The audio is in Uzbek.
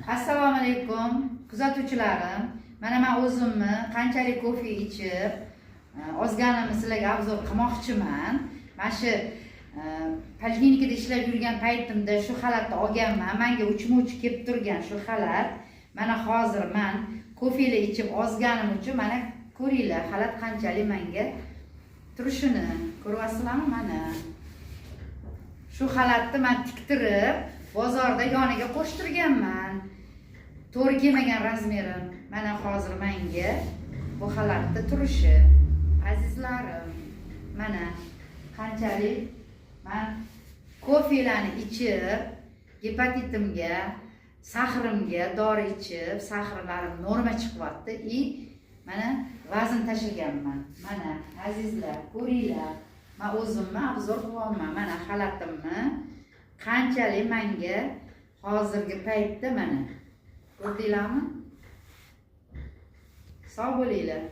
Assalomu alaykum kuzatuvchilarim. Mana men o'zimni qanchalik kofe ichib, ozganimni sizlarga obzor qilmoqchiman. Mana shu poliklinikada ishlab yurgan paytimda shu xalatni olganman. Menga uchma-uch kelib turgan shu xalat. Mana hozir men kofeli ichib ozganim uchun mana ko'ringlar, xalat qanchalik menga turishini. Ko'ryapsizlarmi mana? Shu xalatni men tiktirib bozorda yoniga qo'shtirganman. To'g'ri kelmagan razmerim. Mana hozir menga bu xalatda turishi. Azizlarim, mana qanchalik men kofelarni ichib, gepatitimga, sahrimga dori ichib, sahrlarim norma chiqyapti. Mana vazn tashlaganman. Mana azizlar, ko'ringlar. Men o'zimni obzor qilyapman. Mana xalatimni qanchalik menga hozirgi paytda mana ko'rdinglarmi? Sog' bo'linglar.